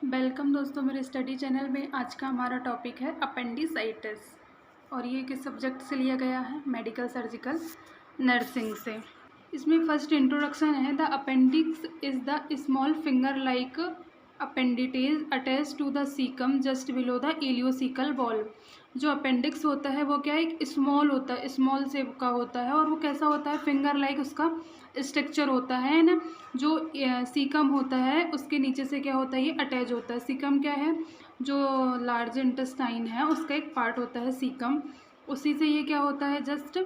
Welcome दोस्तों मेरे study channel में। आज का हमारा टॉपिक है अपेंडिसाइटिस और ये किस सब्जेक्ट से लिया गया है? मेडिकल सर्जिकल नर्सिंग से। इसमें फर्स्ट इंट्रोडक्शन है, the appendix is the small finger like appendage attach to the caecum just below the ileocaecal valve. जो अपेंडिक्स होता है वो क्या है, एक स्मॉल होता है, स्मॉल शेप का होता है और वो कैसा होता है, फिंगर लाइक उसका स्ट्रक्चर होता है ना। जो सीकम होता है उसके नीचे से क्या होता है, ये अटैच होता है। सीकम क्या है, जो लार्ज इंटेस्टाइन है उसका एक पार्ट होता है सीकम, उसी से ये क्या होता है, जस्ट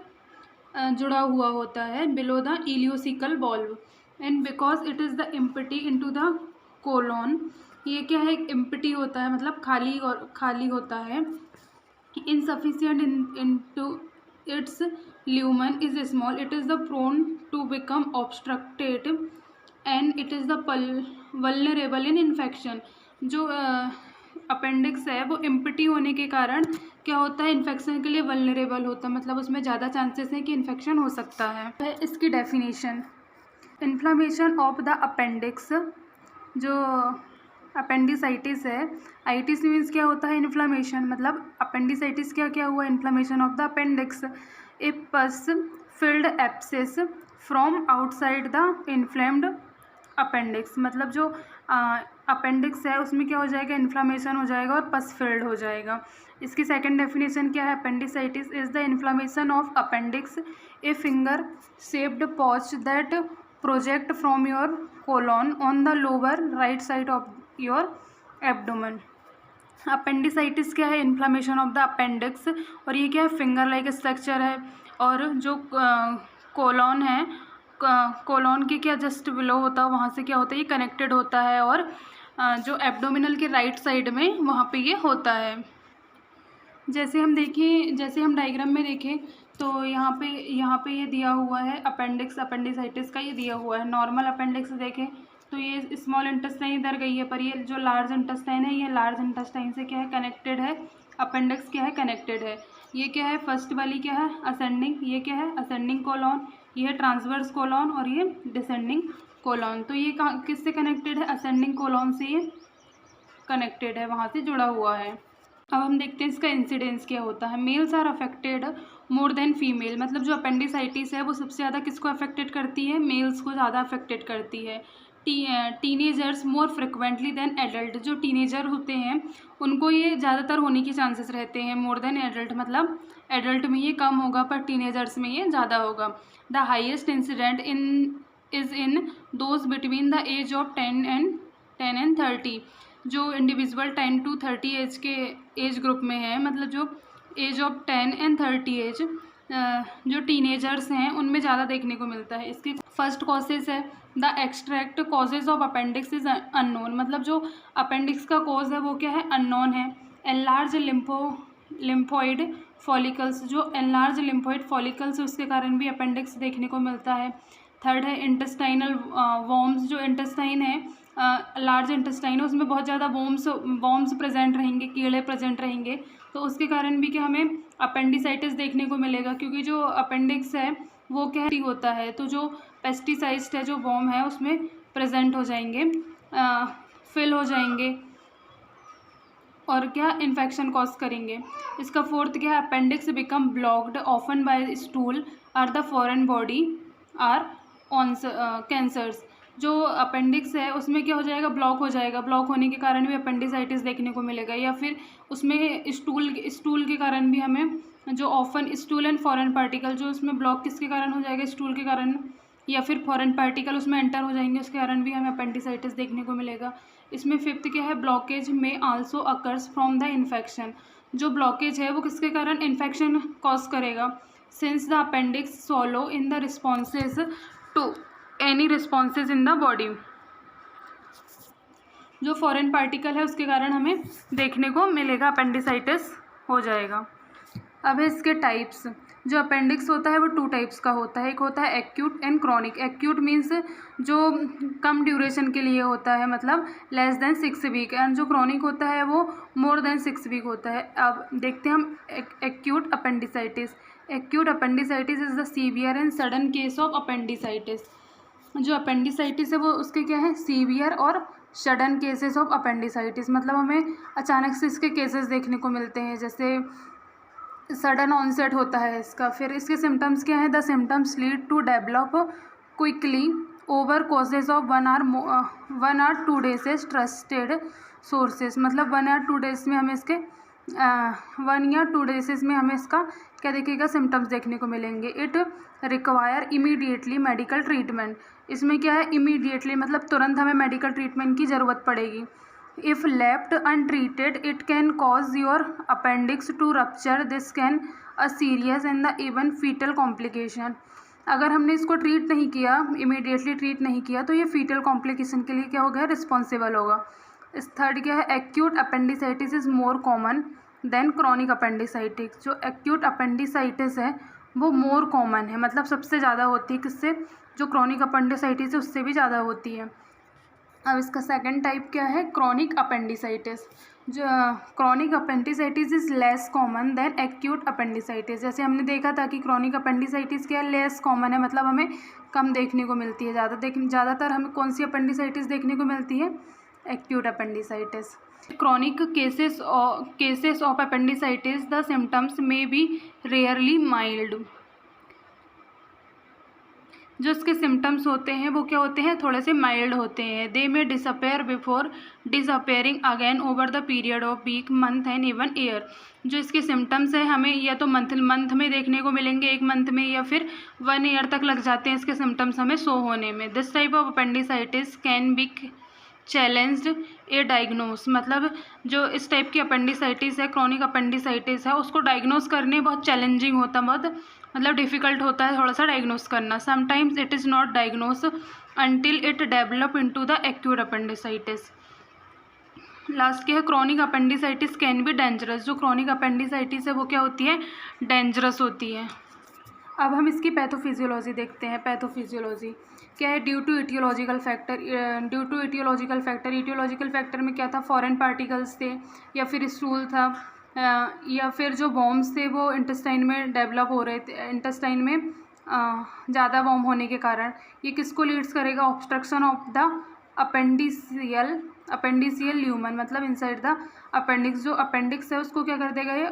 जुड़ा हुआ होता है below the ileocaecal valve. And because it is the empty into the colon, ये क्या है, एक इम्पिटी होता है, मतलब खाली और खाली होता है। insufficient into its lumen is small, it is the prone to become obstructed and it is the vulnerable in infection। जो अपेंडिक्स है वो इम्पिटी होने के कारण क्या होता है, इन्फेक्शन के लिए वल्नरेबल होता है, मतलब उसमें ज़्यादा चांसेस है कि इन्फेक्शन हो सकता है। इसकी definition, inflammation of the appendix, जो अपेंडिसाइटिस है, आइटिस मीन्स क्या होता है, इन्फ्लामेशन, मतलब अपेंडिसाइटिस क्या क्या हुआ, इन्फ्लामेशन ऑफ द अपेंडिक्स। ए पस field एप्सिस from outside the inflamed appendix, मतलब जो अपेंडिक्स है उसमें क्या हो जाएगा, इन्फ्लामेशन हो जाएगा और पस फिल्ड हो जाएगा। इसकी सेकंड डेफिनेशन क्या है, appendicitis is the inflammation of appendix, a finger shaped pouch that project from your colon on the lower right side of your abdomen. Appendicitis क्या है, इन्फ्लामेशन ऑफ द अपेंडिक्स, और ये क्या है, फिंगर लाइक स्ट्रक्चर है। और जो colon है, कोलॉन के क्या जस्ट बिलो होता है, वहाँ से क्या होता है, ये कनेक्टेड होता है, और जो एब्डोमिनल के राइट साइड में वहाँ पे ये होता है। जैसे हम देखें, जैसे हम डायग्राम में देखें तो यहाँ पे ये दिया हुआ है अपेंडिक्स, अपेंडिसाइटिस का ये दिया हुआ है। नॉर्मल अपेंडिक्स देखें तो ये स्मॉल इंटेस्टाइन इधर गई है, पर ये जो लार्ज इंटेस्टाइन है ये लार्ज इंटेस्टाइन से क्या है, कनेक्टेड है। अपेंडिक्स क्या है, कनेक्टेड है। ये क्या है, फर्स्ट वाली क्या है, असेंडिंग, ये क्या है, असेंडिंग कोलॉन, ये है ट्रांसवर्स कोलॉन और ये डिसेंडिंग कोलॉन। तो ये किससे कनेक्टेड है, असेंडिंग कोलॉन से ये कनेक्टेड है, वहाँ से जुड़ा हुआ है। अब हम देखते हैं इसका इंसिडेंस क्या होता है। Males are affected more than female, मतलब जो अपेंडिसाइटिस है वो सबसे ज़्यादा किसको अफेक्टेड करती है, मेल्स को ज़्यादा अफेक्टेड करती है। Teenagers more frequently than adult, जो टीनेजर होते हैं उनको ये ज़्यादातर होने के चांसेस रहते हैं। मोर देन एडल्ट मतलब एडल्ट में ये कम होगा पर टीनेजर्स में ये ज़्यादा होगा। The highest incident is in those between the age of 10 and 30, जो इंडिविजुअल 10 to 30 एज के एज ग्रुप में है, मतलब जो एज ऑफ 10 and 30 एज, जो टीनेजर्स हैं उनमें ज़्यादा देखने को मिलता है। इसकी फर्स्ट कॉजेज है, the extract causes of appendix is unknown, मतलब जो अपेंडिक्स का कॉज है वो क्या है, अननोन है। एनलार्ज लिम्फोइड फॉलिकल्स, जो एनलार्ज लिम्फोइड फॉलिकल्स उसके कारण भी अपेंडिक्स देखने को मिलता है। थर्ड है इंटेस्टाइनल वॉर्म्स, जो इंटेस्टाइन है, लार्ज इंटेस्टाइन है, उसमें बहुत ज़्यादा वॉर्म्स प्रेजेंट रहेंगे, कीड़े प्रेजेंट रहेंगे, तो उसके कारण भी क्या हमें अपेंडिसाइटिस देखने को मिलेगा, क्योंकि जो अपेंडिक्स है वो क्या होता है, तो जो पेस्टिसाइड्स है, जो वॉर्म है उसमें प्रेजेंट हो जाएंगे, फिल हो जाएंगे और क्या इन्फेक्शन कॉज करेंगे। इसका फोर्थ क्या है, appendix become blocked often by stool और the foreign body are on cancers, जो अपेंडिक्स है उसमें क्या हो जाएगा, ब्लॉक हो जाएगा, ब्लॉक होने के कारण भी अपेंडिसाइटिस देखने को मिलेगा। या फिर उसमें स्टूल के कारण भी हमें, जो often stool and foreign particle, जो उसमें ब्लॉक किसके कारण हो जाएगा, स्टूल के कारण, या फिर फॉरेन पार्टिकल उसमें एंटर हो जाएंगे, उसके कारण भी हमें अपेंडिसाइटिस देखने को मिलेगा। इसमें फिफ्थ क्या है, blockage may also occurs from the infection, जो ब्लॉकेज है वो किसके कारण इन्फेक्शन कॉज करेगा, since the appendix swollen in the responses to any responses in the body, जो फॉरेन पार्टिकल है उसके कारण हमें देखने को मिलेगा, अपेंडिसाइटिस हो जाएगा। अब है इसके टाइप्स, जो अपेंडिक्स होता है वो 2 टाइप्स का होता है, एक होता है acute and chronic. Acute means जो कम ड्यूरेशन के लिए होता है, मतलब लेस देन 6 वीक, एंड जो क्रॉनिक होता है वो मोर देन 6 वीक होता है। अब देखते हैं हम acute appendicitis. Acute appendicitis is the severe and sudden case of appendicitis, जो अपेंडिसाइटिस है वो उसके क्या है, सीवियर और सडन केसेस ऑफ अपेंडिसाइटिस, मतलब हमें अचानक से इसके केसेस देखने को मिलते हैं, जैसे सडन ऑनसेट होता है इसका। फिर इसके सिम्टम्स क्या हैं? The symptoms lead to develop quickly over courses of 1 or 2 days trusted sources, मतलब 1 या 2 days में हमें इसके 1 या 2 days में हमें इसका क्या देखिएगा सिम्टम्स देखने को मिलेंगे। It require immediately medical treatment, इसमें क्या है इमीडिएटली मतलब तुरंत हमें मेडिकल ट्रीटमेंट की ज़रूरत पड़ेगी। If left untreated it can cause your appendix to rupture, this can a serious and the even fatal complication. अगर हमने इसको ट्रीट नहीं किया, इमीडिएटली ट्रीट नहीं किया, तो ये फीटल कॉम्प्लिकेशन के लिए क्या होगा, रिस्पॉन्सिबल होगा। इस थर्ड क्या है, acute appendicitis is more common than chronic appendicitis. जो एक्यूट अपेंडिसाइटिस है वो मोर कॉमन है, मतलब सबसे ज़्यादा होती है किससे, जो क्रॉनिक अपेंडिसाइटिस है उससे भी ज़्यादा होती है। अब इसका सेकंड टाइप क्या है, क्रॉनिक अपेंडिसाइटिस। जो chronic appendicitis is less common than acute appendicitis. जैसे हमने देखा था कि क्रॉनिक अपेंडिसाइटिस क्या है, लेस कॉमन है, मतलब हमें कम देखने को मिलती है। ज़्यादातर हमें कौन सी अपेंडिसाइटिस देखने को मिलती है, acute appendicitis. Chronic cases of appendicitis the symptoms में बी रेयरली माइल्ड। जो इसके सिम्टम्स होते हैं वो क्या होते हैं, थोड़े से माइल्ड होते हैं। They may disappear before disappearing again over the period of week, month and even year. जो इसके सिम्टम्स हैं हमें या तो मंथ में देखने को मिलेंगे, 1 मंथ में, या फिर 1 ईयर तक लग जाते हैं इसके सिम्टम्स हमें शो होने में। This type of appendicitis can be challenged A diagnose, मतलब जो इस टाइप की अपेंडिसाइटिस है, क्रॉनिक अपेंडिसाइटिस है, उसको डायग्नोस करने बहुत चैलेंजिंग होता है, बहुत मतलब डिफ़िकल्ट होता है थोड़ा सा डायग्नोस करना। Sometimes it is not diagnose until it develop into the acute appendicitis. Last क्या है, chronic appendicitis can be dangerous. जो क्रॉनिक अपेंडिसाइटिस है वो क्या होती है, डेंजरस होती है। अब हम इसकी पैथोफिजियोलॉजी देखते हैं। पैथोफिजियोलॉजी क्या है, due to etiological factor. Etiological factor में क्या था, फॉरेन पार्टिकल्स थे, या फिर स्टूल था, या फिर जो वॉर्म्स थे वो इंटेस्टाइन में डेवलप हो रहे थे, इंटेस्टाइन में ज़्यादा वॉर्म होने के कारण। ये किसको लीड्स करेगा, ऑब्स्ट्रक्शन ऑफ द अपेंडिसियल ल्यूमन, मतलब इनसाइड द अपेंडिक्स। जो अपेंडिक्स है उसको क्या कर देगा, ये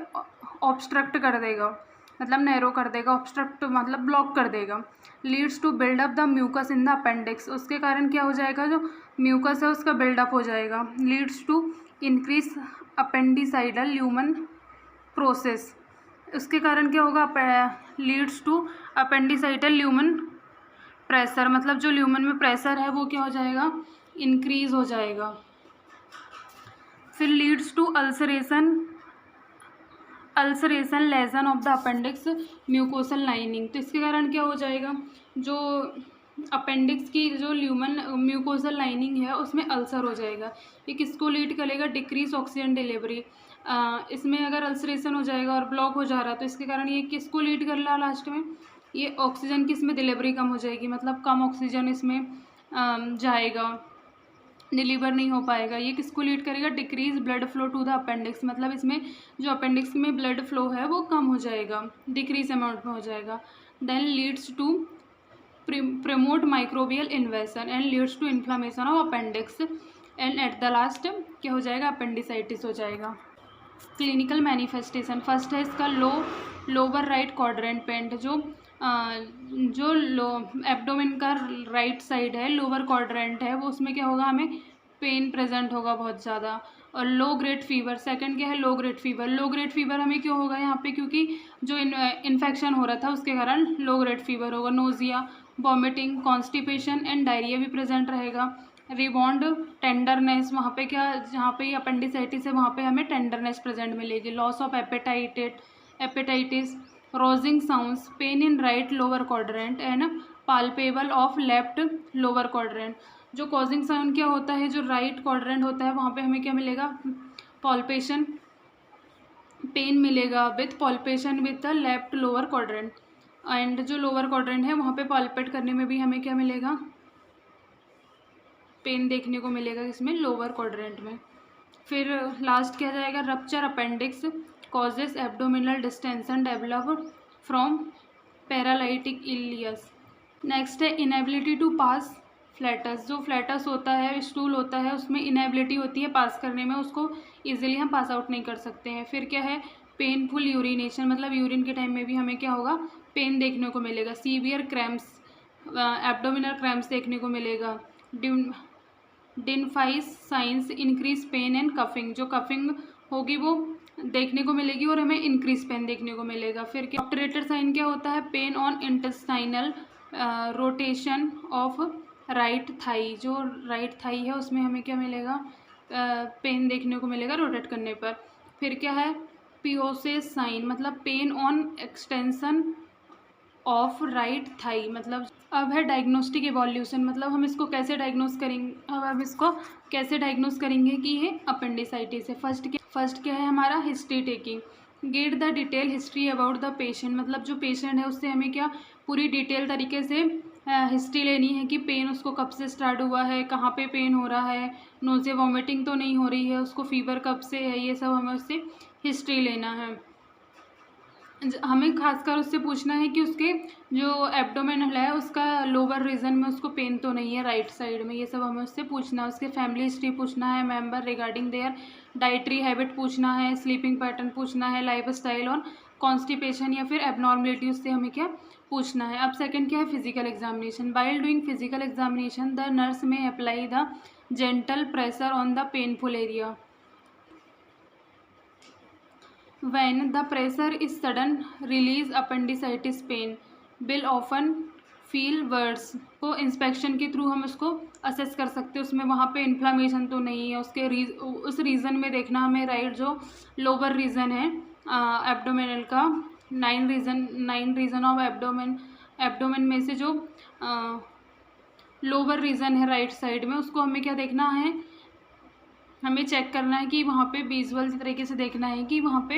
ऑब्स्ट्रक्ट कर देगा, मतलब नैरो कर देगा, ऑब्स्ट्रक्ट मतलब ब्लॉक कर देगा। Leads to buildup the mucus in the appendix, उसके कारण क्या हो जाएगा, जो म्यूकस है उसका बिल्डअप हो जाएगा। Leads to increase appendiceal lumen process, उसके कारण क्या होगा, leads to appendiceal lumen pressure, मतलब जो ल्यूमन में प्रेशर है वो क्या हो जाएगा, इंक्रीज हो जाएगा। फिर leads to ulceration lesion of the appendix mucosal lining, तो इसके कारण क्या हो जाएगा, जो अपेंडिक्स की जो ल्यूमन म्यूकोसल लाइनिंग है उसमें अल्सर हो जाएगा। ये किसको लीड करेगा, डिक्रीज ऑक्सीजन डिलीवरी। इसमें अगर अल्सरेशन हो जाएगा और ब्लॉक हो जा रहा है तो इसके कारण ये किसको लीड कर रहा है, लास्ट में ये ऑक्सीजन की इसमें डिलीवरी कम हो जाएगी, मतलब कम ऑक्सीजन इसमें जाएगा, डिलीवर नहीं हो पाएगा। ये किसको लीड करेगा, decrease blood flow to the appendix, मतलब इसमें जो अपेंडिक्स में ब्लड फ्लो है वो कम हो जाएगा, डिक्रीज अमाउंट में हो जाएगा। Then leads to promote microbial invasion and leads to inflammation of appendix and at the last क्या हो जाएगा, अपेंडिसाइटिस हो जाएगा। क्लिनिकल मैनिफेस्टेशन, फर्स्ट है इसका लोअर राइट क्वाड्रेंट पेन, जो एब्डोमेन का राइट साइड है, लोअर क्वाड्रेंट है, वो उसमें क्या होगा, हमें पेन प्रेजेंट होगा बहुत ज़्यादा। और लो ग्रेड फीवर, सेकंड क्या है, low grade fever. Low grade fever हमें क्यों होगा यहाँ पे, क्योंकि जो इन्फेक्शन हो रहा था उसके कारण लो ग्रेड फीवर होगा। Nausea, vomiting, constipation and diarrhoea भी प्रेजेंट रहेगा। रिबॉन्ड टेंडरनेस, वहाँ पे क्या, जहाँ पे अपेंडिसाइटिस है वहाँ पे हमें टेंडरनेस प्रेजेंट मिलेगी। Loss of appetite, rousing sounds, pain in right lower quadrant and palpable of left lower quadrant. जो कॉजिंग साउंड क्या होता है, जो राइट क्वाड्रेंट होता है वहाँ पे हमें क्या मिलेगा, पॉल्पेशन, पेन मिलेगा with palpation with the left lower quadrant. And जो लोअर क्वाड्रेंट है वहाँ पे पॉल्पेट करने में भी हमें क्या मिलेगा, पेन देखने को मिलेगा इसमें लोअर क्वाड्रेंट में। फिर लास्ट क्या जाएगा, rupture appendix causes abdominal distension develop from paralytic ileus. Next है इनएबिलिटी टू पास फ्लैटस, जो फ्लैटस होता है, स्टूल होता है, उसमें इनेबिलिटी होती है पास करने में, उसको इजीली हम पास आउट नहीं कर सकते हैं। फिर क्या है, पेनफुल यूरिनेशन, मतलब यूरिन के टाइम में भी हमें क्या होगा, पेन देखने को मिलेगा। सीवियर क्रैम्प्स, एब्डोमिनल क्रैम्प्स देखने को मिलेगा। Dunphy's signs, increase pain and coughing, जो कफिंग होगी वो देखने को मिलेगी और हमें इंक्रीज पेन देखने को मिलेगा। फिर क्या ऑब्टरेटर साइन क्या होता है, pain on intestinal rotation of right thigh, जो राइट थाई है उसमें हमें क्या मिलेगा, पेन देखने को मिलेगा रोटेट करने पर। फिर क्या है, पियोसिस साइन, मतलब pain on extension of right thigh. मतलब अब है डायग्नोस्टिक इवोल्यूशन, मतलब हम इसको कैसे डायग्नोस करेंगे, अब इसको कैसे डायग्नोस करेंगे कि ये अपेंडिसाइटिस है। फर्स्ट क्या है हमारा, history taking, get the detail history about the patient, मतलब जो पेशेंट है उससे हमें क्या पूरी डिटेल तरीके से हिस्ट्री लेनी है कि पेन उसको कब से स्टार्ट हुआ है, कहाँ पे पेन हो रहा है, नोज़िया वॉमिटिंग तो नहीं हो रही है, उसको फीवर कब से है, ये सब हमें उससे हिस्ट्री लेना है। हमें खासकर उससे पूछना है कि उसके जो एब्डोमेनल है उसका लोअर रीजन में उसको पेन तो नहीं है राइट साइड में, ये सब हमें उससे पूछना है। उसके फैमिली हिस्ट्री पूछना है, member regarding their dietary habit पूछना है, स्लीपिंग पैटर्न पूछना है, लाइफ स्टाइल और कॉन्स्टिपेशन या फिर एबनॉर्मलिटी, उससे हमें क्या पूछना है। अब सेकंड क्या है, physical examination. While doing physical examination the nurse may apply the gentle pressure on the painful area. When the pressure is sudden, release appendicitis pain will often feel worse। को inspection के through हम उसको assess कर सकते हैं, उसमें वहाँ पे इन्फ्लामेशन तो नहीं है, उसके उस रीज़न में देखना हमें, राइट, जो लोअर रीज़न है एब्डोमिनल का, 9 रीज़न ऑफ एब्डोमेन में से जो लोअर रीज़न है राइट साइड में, उसको हमें क्या देखना है, हमें चेक करना है कि वहाँ पे विजुअल तरीके से देखना है कि वहाँ पे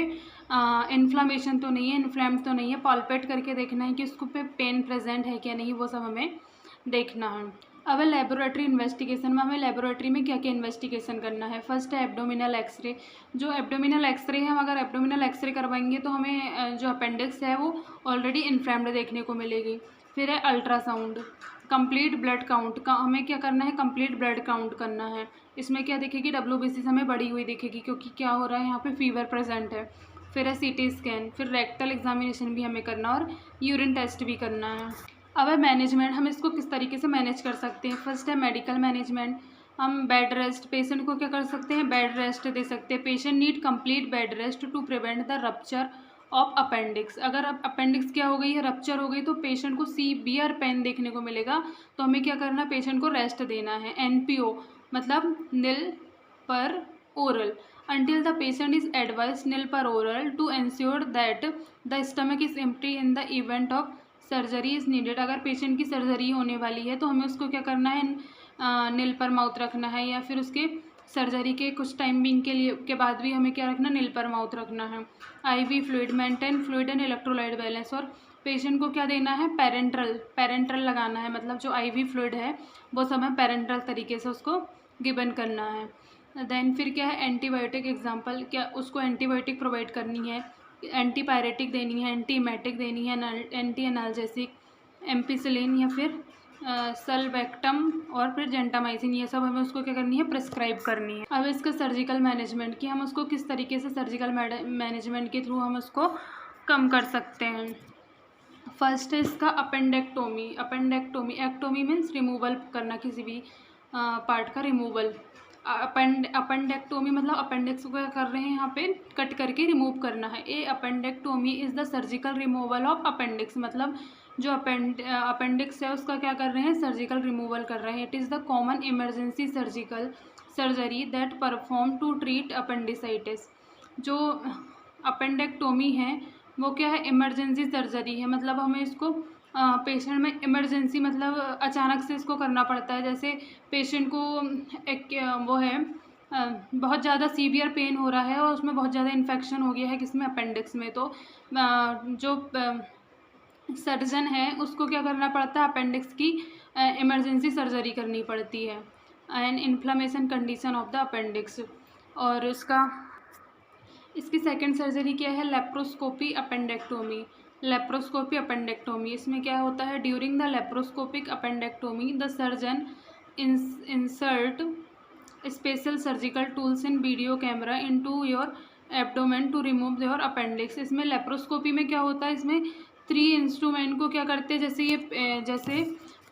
इन्फ्लामेशन तो नहीं है, इन्फ्लेम्ड तो नहीं है, पॉल्पेट करके देखना है कि उसको पे पेन प्रेजेंट है क्या नहीं, वो सब हमें देखना है। अब लेबोरेटरी इन्वेस्टिगेशन में हमें लेबोरेटरी में क्या क्या इन्वेस्टिगेशन करना है। फर्स्ट है एब्डोमिनल एक्सरे, जो एब्डोमिनल एक्सरे है, हम अगर एब्डोमिनल एक्सरे करवाएंगे तो हमें जो अपेंडिक्स है वो ऑलरेडी इन्फ्लेम्ड देखने को मिलेगी। फिर है अल्ट्रासाउंड, कंप्लीट ब्लड काउंट का, हमें क्या करना है, कंप्लीट ब्लड काउंट करना है। इसमें क्या दिखेगी, WBC हमें बढ़ी हुई दिखेगी क्योंकि क्या हो रहा है, यहाँ पे फीवर प्रेजेंट है। फिर है CT स्कैन, फिर रेक्टल एग्जामिनेशन भी हमें करना और यूरिन टेस्ट भी करना है। अब है मैनेजमेंट, हम इसको किस तरीके से मैनेज कर सकते हैं। फर्स्ट है मेडिकल मैनेजमेंट, हम बेड रेस्ट, पेशेंट को क्या कर सकते हैं, बेड रेस्ट दे सकते हैं। Patient need complete bed rest to prevent the rupture of appendix. अगर अब अपेंडिक्स क्या हो गई है, रप्चर हो गई, तो पेशेंट को सीवियर पेन देखने को मिलेगा, तो हमें क्या करना है, पेशेंट को रेस्ट देना है। NPO मतलब नील पर oral, until the patient is advised nil per oral to ensure that the stomach is empty in the event of surgery is needed. अगर पेशेंट की सर्जरी होने वाली है तो हमें उसको क्या करना है, नील पर माउथ रखना है, या फिर उसके सर्जरी के कुछ टाइमिंग के बाद भी हमें क्या रखना, नील पर माउथ रखना है। IV fluid, maintain fluid and electrolyte balance, और पेशेंट को क्या देना है, पेरेंट्रल लगाना है, मतलब जो IV फ्लूइड है वो सब हमें पेरेंट्रल तरीके से उसको गिवन करना है। देन फिर क्या है, एंटीबायोटिक एग्जाम्पल, क्या उसको एंटीबायोटिक प्रोवाइड करनी है, एंटीपायरेटिक देनी है, एंटीमेटिक देनी है, एंटी एनाल्जेसिक, एम्पिसिलिन या फिर सल्वेक्टम और फिर जेंटामाइसिन, ये सब हमें उसको क्या करनी है, प्रिस्क्राइब करनी है। अब इसका सर्जिकल मैनेजमेंट, कि हम उसको किस तरीके से सर्जिकल मैनेजमेंट के थ्रू हम उसको कम कर सकते हैं। फर्स्ट है इसका अपेंडेक्टोमी। एक्टोमी मीन्स रिमूवल करना, किसी भी पार्ट का रिमूवल। अपेंडेक्टोमी मतलब अपेंडिक्स को क्या कर रहे हैं, यहाँ पे कट करके रिमूव करना है। Appendectomy is the surgical removal of appendix, मतलब जो अपेंडिक्स है उसका क्या कर रहे हैं, सर्जिकल रिमूवल कर रहे हैं। It is the common emergency surgical surgery that perform to treat appendicitis. जो अपेंडेक्टोमी है वो क्या है, इमरजेंसी सर्जरी है, मतलब हमें इसको पेशेंट में इमरजेंसी मतलब अचानक से इसको करना पड़ता है। जैसे पेशेंट को एक वो है, बहुत ज़्यादा सीवियर पेन हो रहा है और उसमें बहुत ज़्यादा इन्फेक्शन हो गया है किसमें, अपेंडिक्स में, तो जो सर्जन है उसको क्या करना पड़ता है, अपेंडिक्स की इमरजेंसी सर्जरी करनी पड़ती है। And inflammation condition of the appendix. और इसकी सेकंड सर्जरी क्या है, लेप्रोस्कोपी अपेंडेक्टोमी। लेप्रोस्कोपी अपेंडेक्टोमी, इसमें क्या होता है, during the laparoscopic appendectomy the surgeon insert special surgical tools in video camera into your abdomen to remove your appendix। इसमें laparoscopy में क्या होता है, इसमें 3 इंस्ट्रूमेंट को क्या करते हैं, जैसे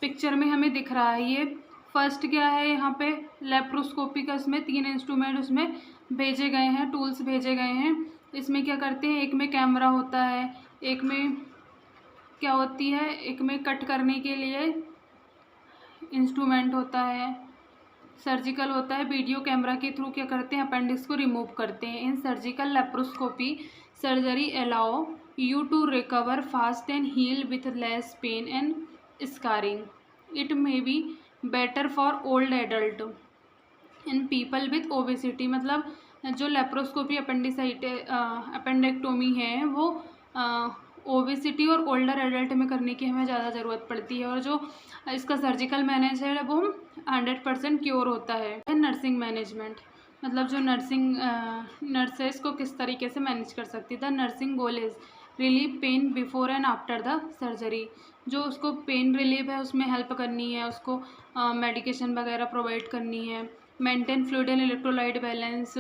पिक्चर में हमें दिख रहा है। ये फर्स्ट क्या है, यहाँ पे लेप्रोस्कोपी का इसमें 3 इंस्ट्रूमेंट उसमें भेजे गए हैं, टूल्स भेजे गए हैं। इसमें क्या करते हैं, एक में कैमरा होता है, एक में क्या होती है, एक में कट करने के लिए इंस्ट्रूमेंट होता है, सर्जिकल होता है। वीडियो कैमरा के थ्रू क्या करते हैं, अपेंडिक्स को रिमूव करते हैं। In surgical laparoscopy surgery allow you to recover fast and heal with less pain and scarring. It may be better for old adult in people with obesity. मतलब जो laparoscopy appendectomy है वो obesity और older adult में करने की हमें ज़्यादा ज़रूरत पड़ती है, और जो इसका सर्जिकल मैनेज है वो 100% क्योर होता है। नर्सिंग मैनेजमेंट, मतलब जो नर्स है इसको किस तरीके से मैनेज कर सकती है। The nursing goal is relieve pain before and after the surgery. जो उसको पेन रिलीव है उसमें हेल्प करनी है, उसको मेडिकेशन वगैरह प्रोवाइड करनी है। Maintain fluid and electrolyte balance,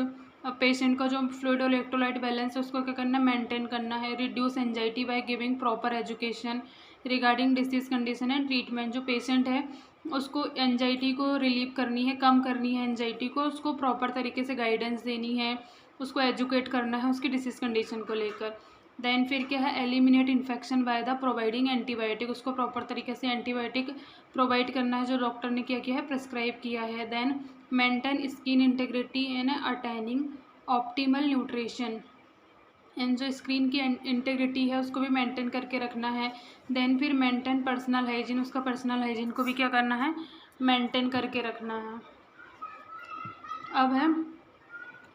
patient का जो फ्लूइड और इलेक्ट्रोलाइट बैलेंस है उसको क्या करना है, मेंटेन करना है। Reduce anxiety by giving proper education regarding disease condition and treatment. जो पेशेंट है उसको एंजाइटी को रिलीव करनी है, कम करनी है एंजाइटी को, उसको प्रॉपर तरीके से गाइडेंस देनी है, उसको एजुकेट करना है उसकी डिसीज कंडीशन को लेकर। देन फिर क्या है, eliminate infection by the providing antibiotic. उसको प्रॉपर तरीके से एंटीबायोटिक प्रोवाइड करना है जो डॉक्टर ने क्या किया है, प्रिस्क्राइब किया है। Then maintain skin integrity and attaining optimal nutrition. And जो स्किन की इंटेग्रिटी है उसको भी मेंटेन करके रखना है। देन फिर मेंटेन पर्सनल हाइजीन, उसका पर्सनल हाइजीन को भी क्या करना है, मेंटेन करके रखना है। अब है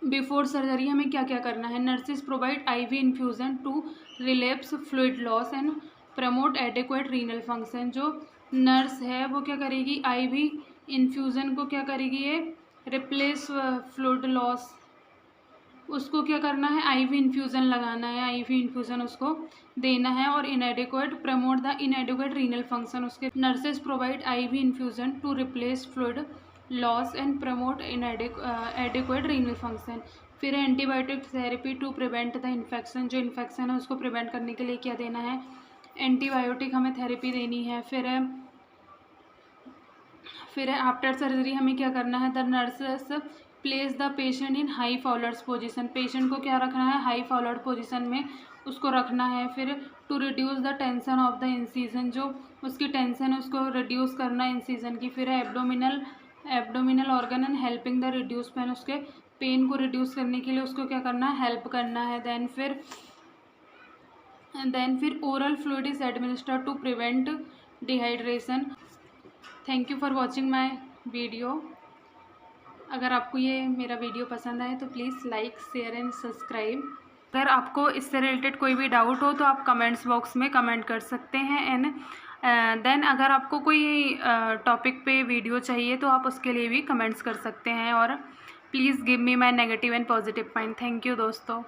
बिफोर सर्जरी हमें क्या क्या करना है। Nurses provide IV infusion to relapse fluid loss and promote adequate renal function. जो नर्स है वो क्या करेगी, IV इन्फ्यूज़न को क्या करेगी, ये रिप्लेस फ्लूइड लॉस, उसको क्या करना है, IV इन्फ्यूज़न लगाना है, IV इन्फ्यूज़न उसको देना है। और inadequate promote the inadequate renal function. उसके nurses provide IV infusion to replace fluid loss and promote adequate renal function. फिर antibiotic therapy to prevent the infection. जो इन्फेक्शन है उसको प्रिवेंट करने के लिए क्या देना है, एंटीबायोटिक हमें थेरेपी देनी है। फिर आफ्टर सर्जरी हमें क्या करना है, the nurses place the patient in high followers position. Patient को क्या रखना है, हाई फॉलोअर्ड पोजीशन में उसको रखना है। फिर to reduce the tension of the incision. जो उसकी टेंशन है उसको रिड्यूस करना है इंसीजन की। फिर abdominal organ and helping the reduce pain. उसके पेन को रिड्यूस करने के लिए उसको क्या करना है, हेल्प करना है। देन फिर oral fluid is administered to prevent dehydration. Thank you for watching my video. अगर आपको ये मेरा वीडियो पसंद आए तो please like share and subscribe. अगर आपको इससे रिलेटेड कोई भी डाउट हो तो आप कमेंट्स बॉक्स में कमेंट कर सकते हैं। एंड देन अगर आपको कोई टॉपिक पे वीडियो चाहिए तो आप उसके लिए भी कमेंट्स कर सकते हैं। और please give me my negative and positive point. Thank you दोस्तों।